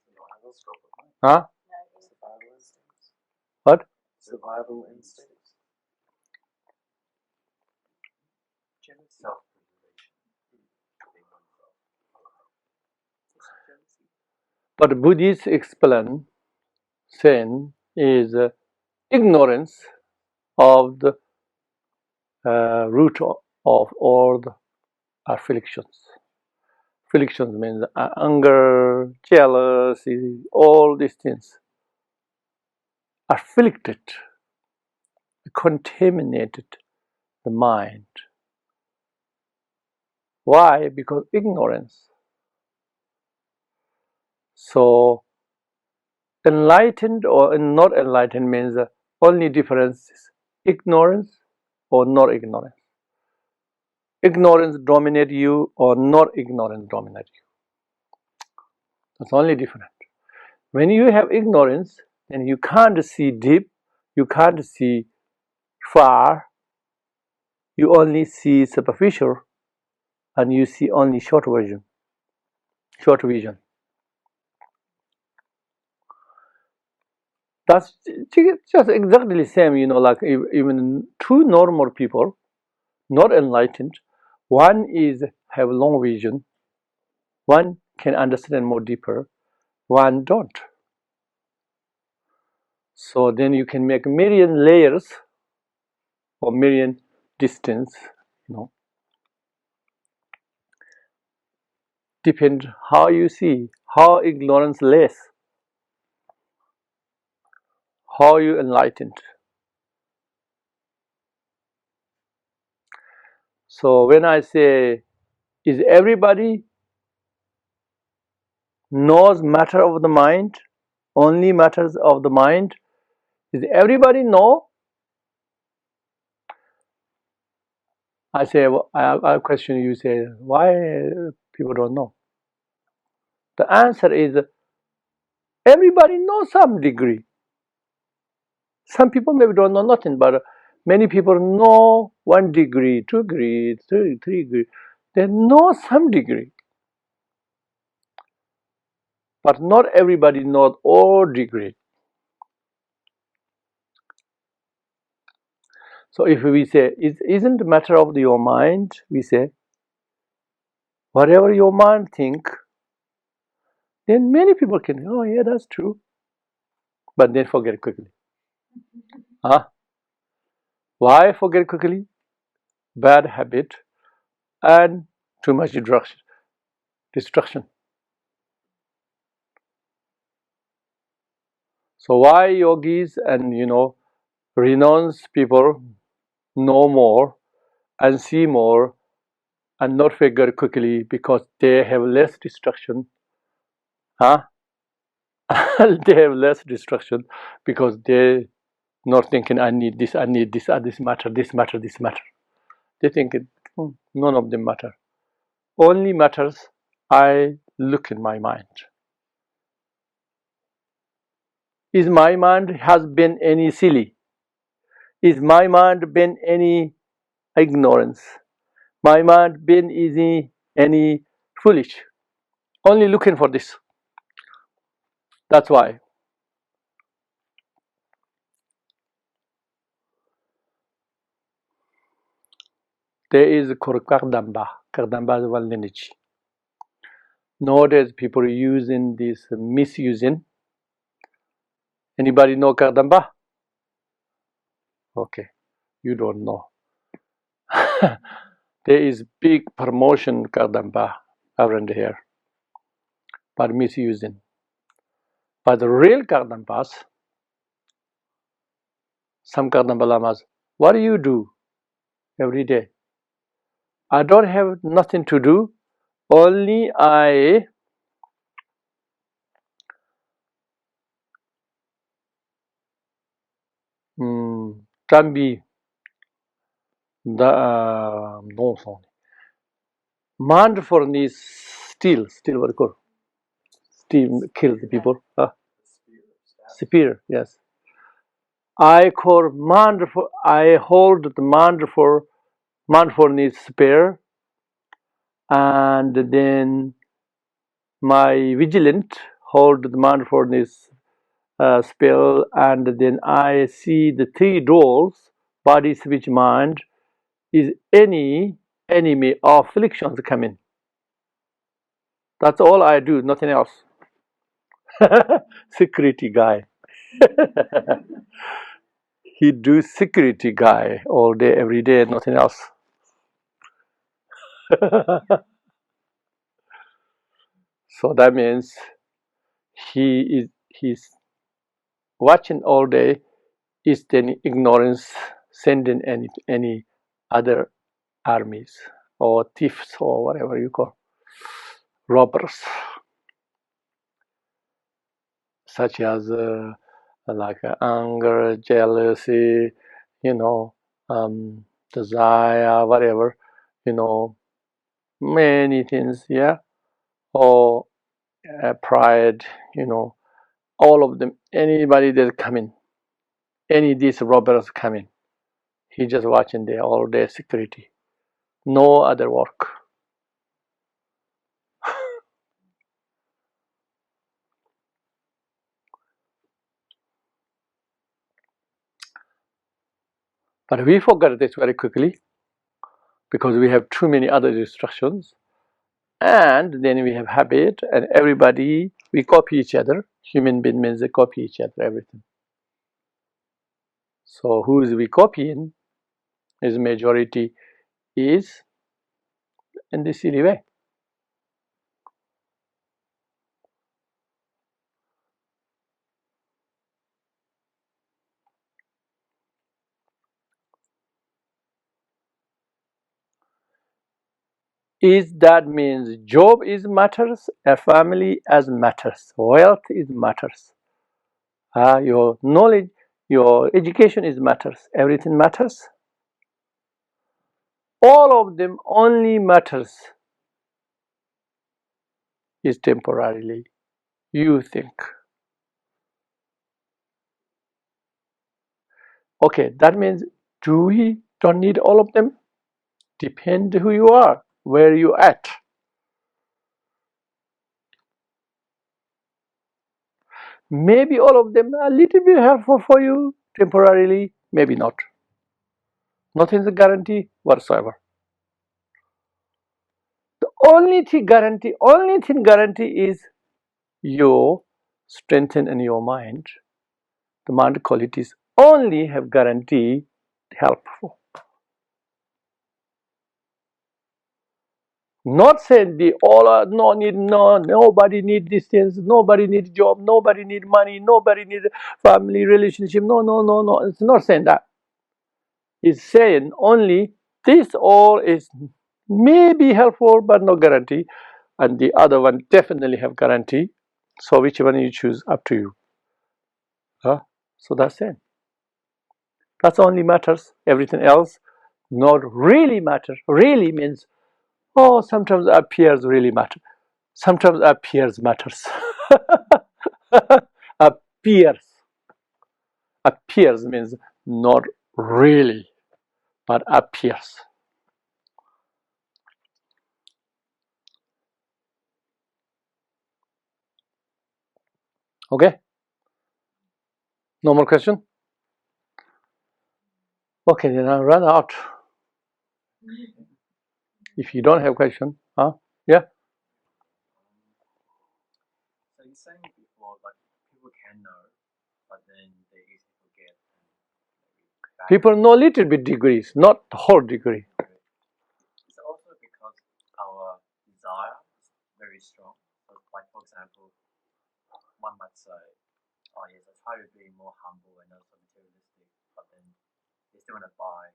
Survival scope of mind. Huh? No, Survival instincts. What? Survival instincts. Jealous self-preservation. Being oneself. Jealousy. But Buddhists explain sin is ignorance of the root of all the afflictions. Afflictions means anger, jealousy, all these things. Afflicted, contaminated the mind. Why? Because ignorance. So enlightened or not enlightened means the only difference is ignorance or not ignorance. Ignorance dominate you or not ignorance dominate you. That's only different. When you have ignorance, then you can't see deep, you can't see far, you only see superficial, and you see only short vision. That's just exactly the same, like even two normal people, not enlightened, one is have long vision, one can understand more deeper, one don't. So then you can make million layers or million distance, depend how you see, how ignorance less, how you enlightened. So when I say, is everybody knows matter of the mind, only matters of the mind? Is everybody know? I say, I question you, say, why people don't know? The answer is, everybody knows some degree. Some people maybe don't know nothing, but many people know 1 degree, 2 degree, 3 degree. They know some degree. But not everybody knows all degree. So if we say, it isn't a matter of your mind, we say, whatever your mind think, then many people can, oh yeah, that's true. But then forget quickly. Huh? Why forget quickly? Bad habit and too much distraction. So why yogis and renounced people know more and see more and not forget quickly? Because they have less distraction. Huh? They have less distraction because they not thinking, I need this, this matter, this matter, this matter. They think none of them matter. Only matters I look in my mind. Is my mind has been any silly? Is my mind been any ignorance? My mind been any foolish? Only looking for this. That's why. There is called Kardamba. Kardamba is one lineage. Nowadays people are using this, misusing. Anybody know Kardamba? Okay, you don't know. There is big promotion Kardamba around here, but misusing. But the real Kardampas, some Kardamba Lamas, what do you do every day? I don't have nothing to do, only I Tambi, no song. Mindful is still what it called? Still kill the people. Spear, yes. I call mindful. I hold the mindfulness spear, and then my vigilant hold the mindfulness spell, and then I see the three doors: body, speech, mind. Is any enemy or afflictions coming? That's all I do, nothing else. Security guy. He do security guy all day, every day, nothing else. So that means he's watching all day. Is then ignorance sending any other armies or thieves or whatever you call robbers, such as like anger, jealousy, you know, desire, whatever, you know, many things, yeah, or pride, you know, all of them. Anybody that come in, any these robbers come in, he just watching there all day security, no other work. But we forget this very quickly because we have too many other distractions, and then we have habit, and everybody we copy each other. Human being means they copy each other, everything. So who is we copying? Is majority is in this silly way. Is that means job is matters, a family as matters, wealth is matters, your knowledge, your education is matters, everything matters. All of them only matters is temporarily. You think, okay, that means do we don't need all of them? Depend who you are, where you at. Maybe all of them are a little bit helpful for you temporarily, maybe not. Nothing's a guarantee whatsoever. The only thing guarantee is your strengthen in your mind. The mind qualities only have guarantee helpful. Not saying the all are nobody need these things, nobody need job, nobody need money, nobody need family relationship. No. It's not saying that. It's saying only this all is maybe helpful but no guarantee, and the other one definitely have guarantee. So which one you choose, up to you. So that's it. That's only matters. Everything else not really matter. Really means, oh, sometimes appears really matter. Sometimes appears matters. appears. Appears means not really, but appears. Okay? No more question? Okay, then I'll run out. If you don't have question, yeah? So you're saying before, like, people can know, but then they easily forget. People know little bit degrees, not the whole degree. It's also because our desire is very strong. So, like, for example, one might say, oh yes, I try to be more humble and also materialistic, but then they still want to buy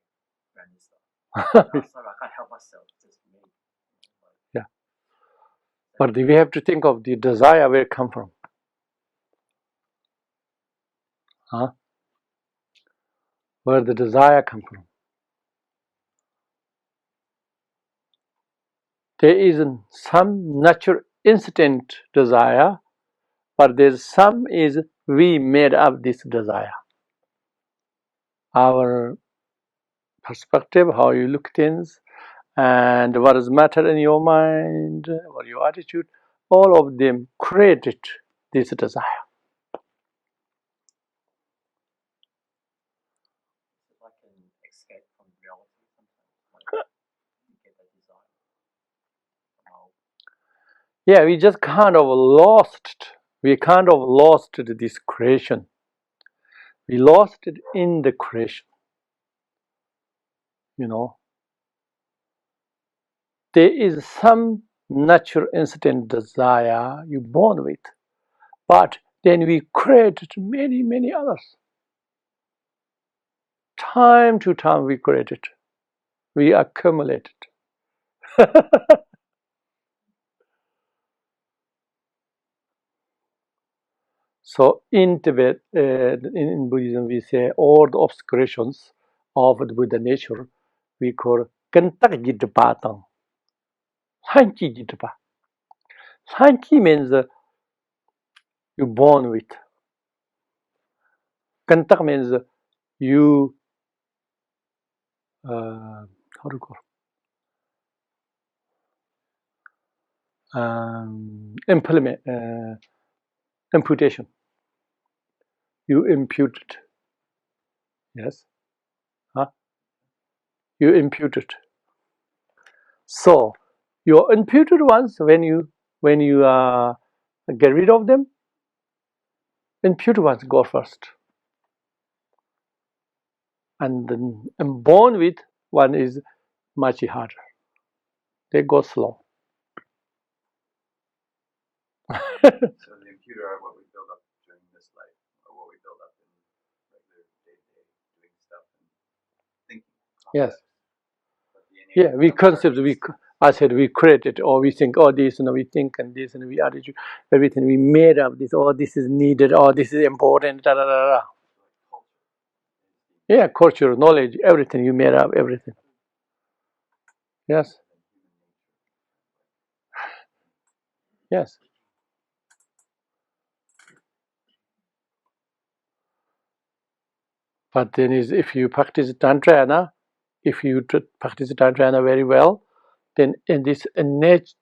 brand new stuff. So I can't help myself, just me. Yeah. But we have to think of the desire, where it come from. Where the desire comes from. There is some natural instant desire, but there's some is we made up this desire. Our perspective, how you look things, and what is matter in your mind, or your attitude, all of them created this desire. It's like an escape from reality sometimes. Like you get that desire. Somehow. Yeah, we just kind of lost. We kind of lost this creation. We lost it in the creation. You know, there is some natural instant desire you're born with, but then we created many, many others. Time to time we created, we accumulated. So in Tibet, in Buddhism, we say all the obscurations of the Buddha nature, we call Kantak Jitapatang. Sanchi Jitapa. Sanchi means you're born with. Kantak means you, how do you call it? Implement, imputation. You imputed. Yes. Huh? You imputed. So your imputed ones, when you get rid of them, imputed ones go first, and then born with one is much harder. They go slow. So the imputed are what we build up during this life, or what we build up in regular day-to-day doing stuff and thinking. Yes. But the innate Yeah, we stuff are concept. I said we created, or we think, oh, this, we think, and this, and we attitude, everything. We made up this. Oh, this is needed. Oh, this is important. Da da da da. Yeah, culture, knowledge, everything. You made up everything. Yes. Yes. But then is if you practice Tantrayana, if you practice Tantrayana very well, then in this innate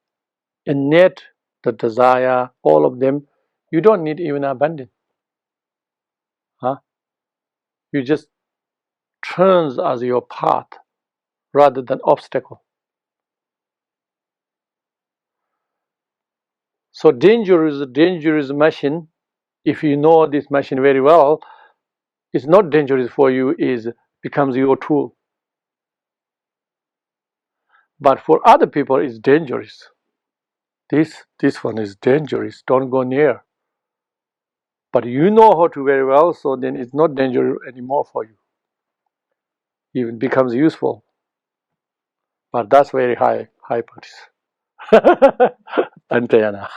the desire, all of them, you don't need even abandon. Huh? You just turns as your path rather than obstacle. So dangerous machine, if you know this machine very well, it's not dangerous for you, is becomes your tool. But for other people it's dangerous. This one is dangerous, don't go near. But you know how to very well, so then it's not dangerous anymore for you. Even becomes useful. But that's very high practice. Tantrayana.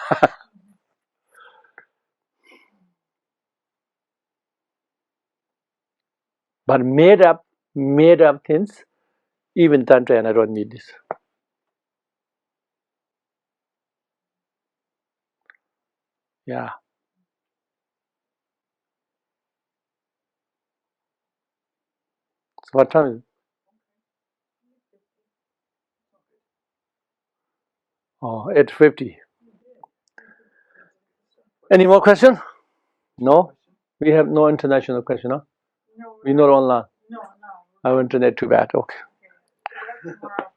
But made up things, even Tantrayana don't need this. Yeah. So what time is it? Oh, 8:50. Any more question? No? We have no international question, huh? No, We're not online. no. Our internet too bad. Okay. Tomorrow.